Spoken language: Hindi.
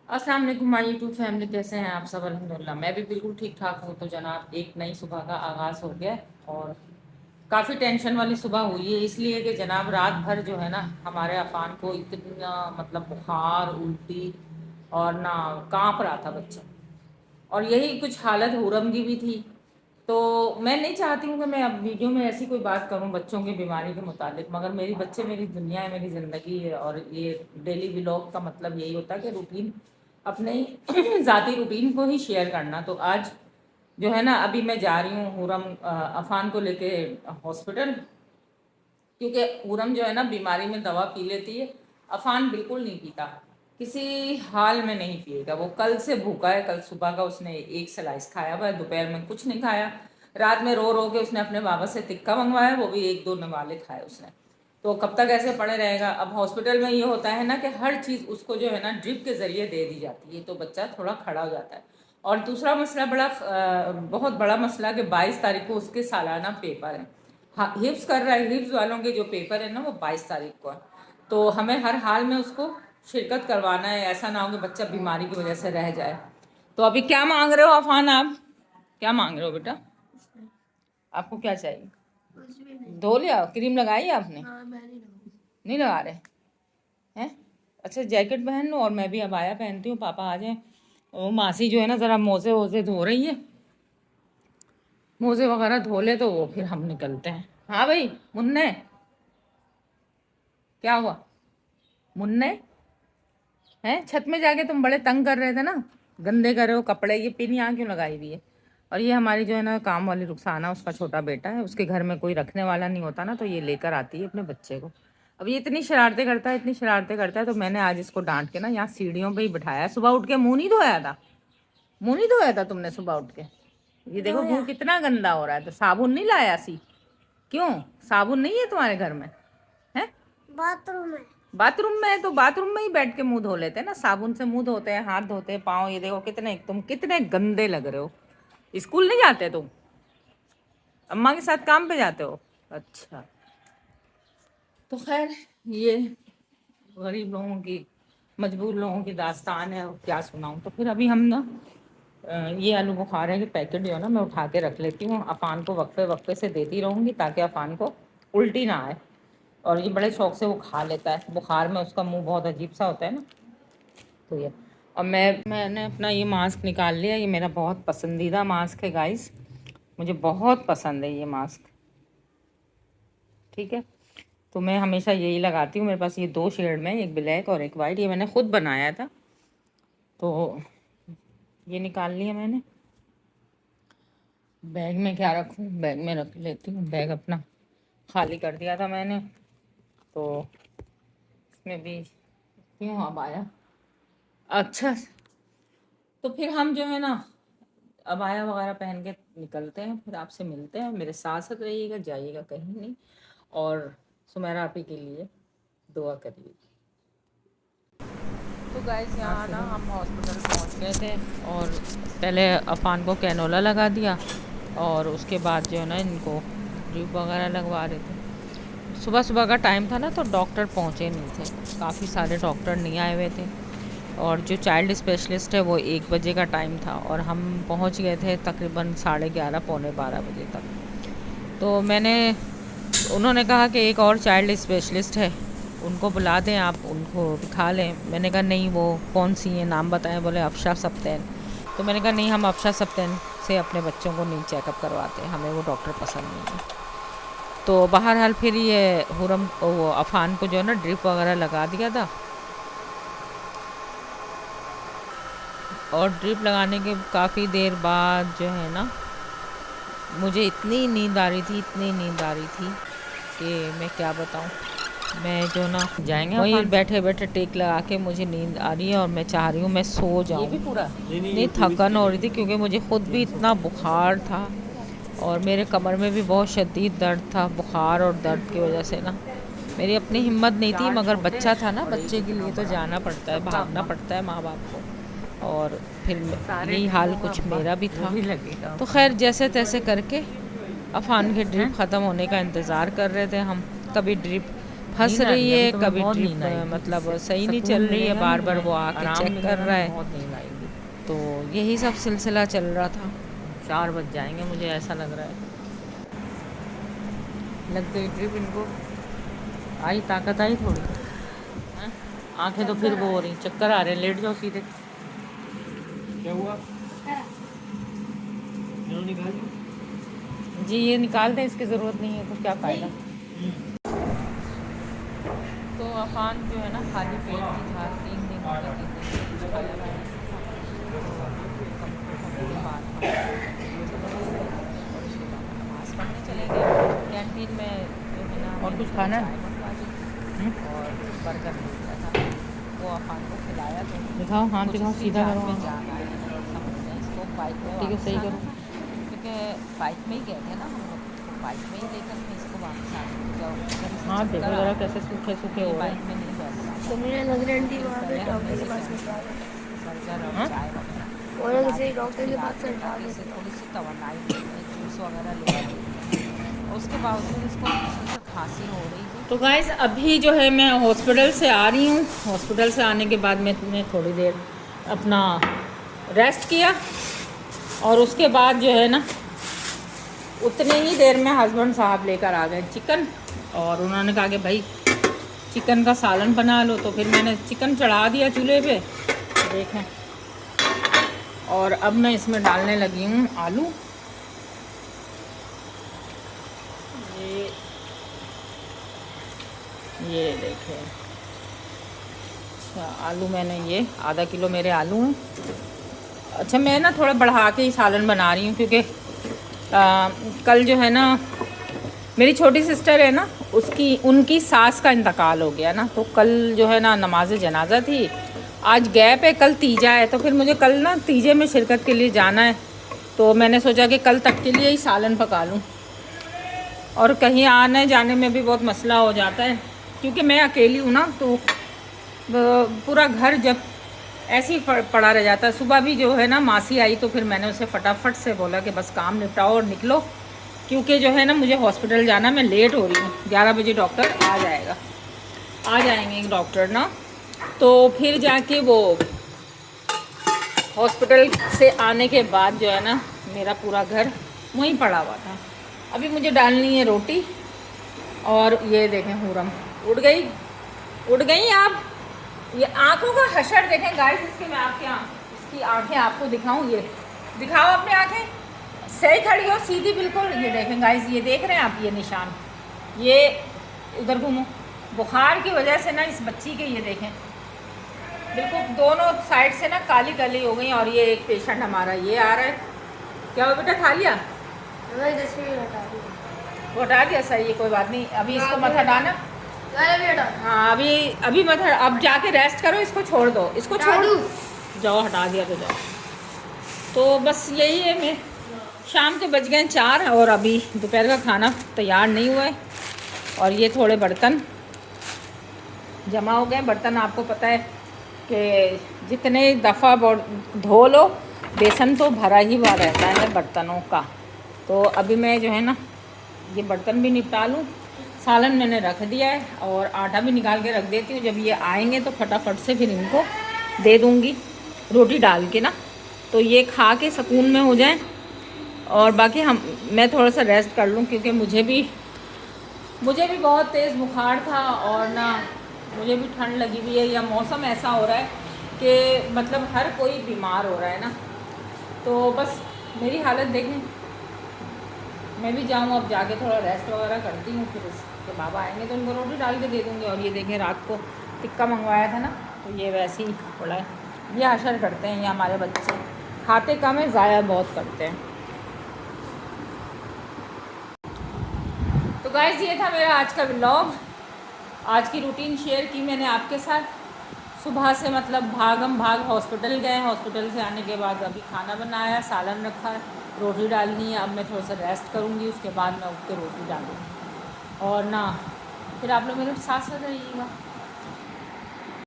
अस्सलाम वालेकुम माय यूट्यूब फैमिली, कैसे हैं आप सब? अल्हम्दुलिल्लाह मैं भी बिल्कुल ठीक ठाक हूँ। तो जनाब, एक नई सुबह का आगाज़ हो गया और काफ़ी टेंशन वाली सुबह हुई है, इसलिए कि जनाब रात भर जो है ना हमारे अफान को इतना मतलब बुखार, उल्टी और ना कांप रहा था बच्चा। और यही कुछ हालत हुरम की भी थी। तो मैं नहीं चाहती हूँ कि मैं अब वीडियो में ऐसी कोई बात करूँ बच्चों की बीमारी के मुतालिक, मगर मेरी बच्चे मेरी दुनिया है, मेरी ज़िंदगी है। और ये डेली व्लॉग का मतलब यही होता है कि रूटीन अपने ही ज़ाती रूटीन को ही शेयर करना। तो आज जो है ना, अभी मैं जा रही हूँ हुरम अफान को लेके हॉस्पिटल, क्योंकि हुरम जो है ना बीमारी में दवा पी लेती है, अफान बिल्कुल नहीं पीता, किसी हाल में नहीं पिएगा। वो कल से भूखा है, कल सुबह का उसने एक स्लाइस खाया हुआ है, दोपहर में कुछ नहीं खाया, रात में रो रो के उसने अपने बाबा से टिक्का मंगवाया, वो भी एक दो नवाले खाए उसने। तो कब तक ऐसे पड़े रहेगा? अब हॉस्पिटल में ये होता है ना कि हर चीज़ उसको जो है ना ड्रिप के ज़रिए दे दी जाती है, तो बच्चा थोड़ा खड़ा हो जाता है। और दूसरा मसला बहुत बड़ा मसला कि 22 तारीख को उसके सालाना पेपर है। हाँ, हिफ्स कर रहा है, हिफ्स वालों के जो पेपर है ना वो 22 तारीख को है। तो हमें हर हाल में उसको शिरकत करवाना है, ऐसा ना हो कि बच्चा बीमारी की वजह से रह जाए। तो अभी क्या मांग रहे हो अफान? आप क्या मांग रहे हो बेटा? आपको क्या चाहिए? धो लिया? क्रीम लगाई आपने? नहीं लगा रहे हैं? अच्छा, जैकेट पहन लो और मैं भी अबाया पहनती हूँ, पापा आ जाए। वो मासी जो है ना ज़रा मोजे वोजे धो रही है, मोजे वगैरह धो ले तो वो फिर हम निकलते हैं। हाँ भाई मुन्ने, क्या हुआ? मुन्ने हैं? छत में जाके तुम बड़े तंग कर रहे थे ना, गंदे कर रहे हो कपड़े। ये पिन यहाँ क्यों लगाई हुई है? और ये हमारी जो है ना काम वाली रुखसाना, उसका छोटा बेटा है, उसके घर में कोई रखने वाला नहीं होता ना, तो ये लेकर आती है अपने बच्चे को। अब ये इतनी शरारतें करता है, इतनी शरारतें करता है, तो मैंने आज इसको डांट के ना यहाँ सीढ़ियों पे ही बिठाया। सुबह उठ के मुंह नहीं धोया था? मुंह नहीं धोया था तुमने सुबह उठ के? ये देखो मुंह कितना गंदा हो रहा है। तो साबुन नहीं लाया सी? क्यों? साबुन नहीं है तुम्हारे घर में? है? बाथरूम में। बाथरूम में है तो बाथरूम में ही बैठ के मुंह धो लेते हैं ना, साबुन से मुंह धोते हैं, हाथ धोते हैं, पाँव। ये देखो कितने तुम कितने गंदे लग रहे हो। स्कूल नहीं जाते तुम? अम्मा के साथ काम पे जाते हो? अच्छा। तो खैर, ये गरीब लोगों की, मजबूर लोगों की दास्तान है, और क्या सुनाऊँ। तो फिर अभी हम ना ये आलू बुखारे के पैकेट जो है ना मैं उठा के रख लेती हूँ, अफान को वक्फे वक्फे से देती रहूँगी ताकि अफान को उल्टी ना आए। और ये बड़े शौक से वो खा लेता है, बुखार में उसका मुंह बहुत अजीब सा होता है ना। तो ये, और मैंने अपना ये मास्क निकाल लिया। ये मेरा बहुत पसंदीदा मास्क है गाइस, मुझे बहुत पसंद है ये मास्क। ठीक है, तो मैं हमेशा यही लगाती हूँ। मेरे पास ये दो शेड में, एक ब्लैक और एक वाइट, ये मैंने खुद बनाया था। तो ये निकाल लिया मैंने। बैग में क्या रखूँ? बैग में रख लेती हूँ, बैग अपना खाली कर दिया था मैंने, तो इसमें भी क्यों अब आया। अच्छा, तो फिर हम जो है ना अबाया वगैरह पहन के निकलते हैं, फिर आपसे मिलते हैं। मेरे साथ साथ रहिएगा, जाइएगा कहीं नहीं। और सुमेरा आपी के लिए दुआ करिए। तो गाइस, यहाँ ना हम हॉस्पिटल पहुँच गए थे, और पहले अफान को कैनोला लगा दिया, और उसके बाद जो है ना इनको ड्रिप वगैरह लगवा रहे थे। सुबह सुबह का टाइम था ना, तो डॉक्टर पहुँचे नहीं थे, काफ़ी सारे डॉक्टर नहीं आए हुए थे। और जो चाइल्ड स्पेशलिस्ट है वो 1 बजे का टाइम था, और हम पहुँच गए थे तकरीबन 11:30 पौने 12 बजे तक। तो उन्होंने कहा कि एक और चाइल्ड स्पेशलिस्ट है, उनको बुला दें, आप उनको दिखा लें। मैंने कहा नहीं, वो कौन सी है, नाम बताएं। बोले अफशा सप्तैन। तो मैंने कहा नहीं, हम अफशा सप्तैन से अपने बच्चों को नहीं चेकअप करवाते, हमें वो डॉक्टर पसंद नहीं है। तो बहरहाल फिर ये हुरम वो अफान को जो है ना ड्रिप वगैरह लगा दिया था, और ड्रिप लगाने के काफ़ी देर बाद जो है ना मुझे इतनी नींद आ रही थी, इतनी नींद आ रही थी कि मैं क्या बताऊं। मैं जो ना जाएंगे वहीं बैठे बैठे टेक लगा के, मुझे नींद आ रही है और मैं चाह रही हूँ मैं सो जाऊँ। ये भी पूरा नहीं, थकन हो रही थी क्योंकि मुझे ख़ुद भी इतना बुखार था, और मेरे कमर में भी बहुत शदीद दर्द था। बुखार और दर्द की वजह से ना मेरी अपनी हिम्मत नहीं थी, मगर बच्चा था ना, बच्चे के लिए तो जाना पड़ता है, भागना पड़ता है माँ बाप को। और फिर यही हाल कुछ मेरा भी था। तो खैर जैसे तैसे करके अफान के ड्रिप ख़त्म होने का इंतज़ार कर रहे थे हम। कभी ड्रिप फंस नींद आ रही अभी है, तो मैं कभी बहुत नींद ट्रिप आएगी, मतलब इससे सही नहीं सुकून चल रही है, मिलेगा ना, बार बार मैं वो आके आराम चेक कर मिलेगा रहा ना, है। बहुत नींद आएगी। तो यही सब सिलसिला चल रहा था। 4 बज जाएंगे मुझे ऐसा लग रहा है। लग गई ट्रिप इनको, आई ताकत आई थोड़ी हैं? आंखें तो फिर वो हो रही, चक्कर आ रहे हैं, लेट जाओ सीधे। क्या हुआ? जी ये निकाल दें, इसकी ज़रूरत नहीं है तो क्या फ़ायदा। तो अफान जो है ना खाली पेट ही था, 3 दिन हो गए, 3 दिन से कुछ खाया वाया नहीं था। तो के बाद और उसके बाद नमाज़ पढ़ने चले गए। कैंटीन में जो है ना और कुछ खाना चाय मंगवा दी और बर्गर ले लिया था, वो अफान को खिलाया। तो दिखाओ, हाथ दिखाओ, सीधा करो, में जान आए हैं समझ में, इसको बाइक में ठीक है, सही करो, क्योंकि बाइक में ही गए थे ना हम लोग, तो बाइक में ही लेकर मैं इसको वापस आ गई। जब हाँ देखो ज़रा कैसे सूखे सूखे हो रहे हैं, बाइक में नहीं बैठ रहा तो मुझे लग रहा है वहाँ पे डॉक्टर के पास बैठा है बर्गर और चाय वगैरह और किसी डॉक्टर के पास बैठा है। से थोड़ी सी तवन्नाई जूस वगैरह ले आई, और उसके बावजूद इसको से खांसी हो रही थी। तो गाइस अभी जो है मैं हॉस्पिटल से आ रही हूँ। हॉस्पिटल से आने के बाद मैं थोड़ी देर अपना रेस्ट किया, और उसके बाद जो है ना उतने ही देर में हस्बैंड साहब लेकर आ गए चिकन, और उन्होंने कहा कि भाई चिकन का सालन बना लो। तो फिर मैंने चिकन चढ़ा दिया चूल्हे पे, देखें, और अब मैं इसमें डालने लगी हूँ आलू। ये देखें, अच्छा आलू मैंने ये आधा किलो मेरे आलू हैं। अच्छा मैं ना थोड़ा बढ़ा के ही सालन बना रही हूँ, क्योंकि कल जो है ना मेरी छोटी सिस्टर है ना, उनकी सास का इंतकाल हो गया ना, तो कल जो है ना नमाज जनाजा थी, आज गैप है, कल तीजा है, तो फिर मुझे कल ना तीजे में शिरकत के लिए जाना है। तो मैंने सोचा कि कल तक के लिए ही सालन पका लूँ, और कहीं आने जाने में भी बहुत मसला हो जाता है, क्योंकि मैं अकेली हूँ ना, तो पूरा घर जब ऐसे ही पड़ा रह जाता है। सुबह भी जो है ना मासी आई, तो फिर मैंने उसे फटाफट से बोला कि बस काम निपटाओ और निकलो, क्योंकि जो है ना मुझे हॉस्पिटल जाना, मैं लेट हो रही हूँ। 11 बजे डॉक्टर आ जाएंगे डॉक्टर ना, तो फिर जाके वो हॉस्पिटल से आने के बाद जो है ना मेरा पूरा घर वहीं पड़ा हुआ था। अभी मुझे डालनी है रोटी, और ये देखें हुरम उड़ गई आप। ये आँखों का हशर देखें गाइस, इसके मैं इसकी आँखें आपको दिखाऊं, ये दिखाओ अपनी आँखें, सही खड़ी हो, सीधी बिल्कुल। ये देखें गाइस, ये देख रहे हैं आप, ये निशान, ये उधर घूमो, बुखार की वजह से ना इस बच्ची के ये देखें बिल्कुल दोनों साइड से ना काली काली हो गई। और ये एक पेशेंट हमारा ये आ रहा है, क्या वो बेटा खा लिया? वो हटा दिया, सही है, कोई बात नहीं, अभी इसको मत हटाना। हाँ अभी मत, अब जाके रेस्ट करो, इसको छोड़ दो, इसको छोड़ जाओ, हटा दिया तो जाओ। तो बस यही है, मैं शाम के बज गए 4, और अभी दोपहर का खाना तैयार नहीं हुआ है, और ये थोड़े बर्तन जमा हो गए। बर्तन आपको पता है कि जितने दफ़ा धो लो, बेसन तो भरा ही हुआ रहता है बर्तनों का। तो अभी मैं जो है ना ये बर्तन भी निपटा लूँ, सालन मैंने रख दिया है, और आटा भी निकाल के रख देती हूँ। जब ये आएंगे तो फटाफट से फिर इनको दे दूँगी रोटी डाल के ना, तो ये खा के सुकून में हो जाए, और बाकी मैं थोड़ा सा रेस्ट कर लूँ, क्योंकि मुझे भी बहुत तेज़ बुखार था, और ना मुझे भी ठंड लगी हुई है, या मौसम ऐसा हो रहा है कि मतलब हर कोई बीमार हो रहा है ना। तो बस मेरी हालत देखें, मैं भी जाऊँ अब जाके थोड़ा रेस्ट वगैरह करती हूँ, फिर उसके बाबा आएंगे तो उनको रोटी डाल के दे दूँगी। और ये देखें रात को टिक्का मंगवाया था ना, तो ये वैसे ही पड़ा है। ये असर करते हैं, ये हमारे बच्चे खाते कम है, ज़ाया बहुत करते हैं। तो गाइस ये था मेरा आज का व्लॉग, आज की रूटीन शेयर की मैंने आपके साथ। सुबह से मतलब भागम भाग हॉस्पिटल गए, हॉस्पिटल से आने के बाद अभी खाना बनाया, सालन रखा, रोटी डालनी है। अब मैं थोड़ा सा रेस्ट करूँगी, उसके बाद मैं उठ के रोटी डालूँगी, और ना फिर आप लोग मेरे साथ साथ रहिएगा।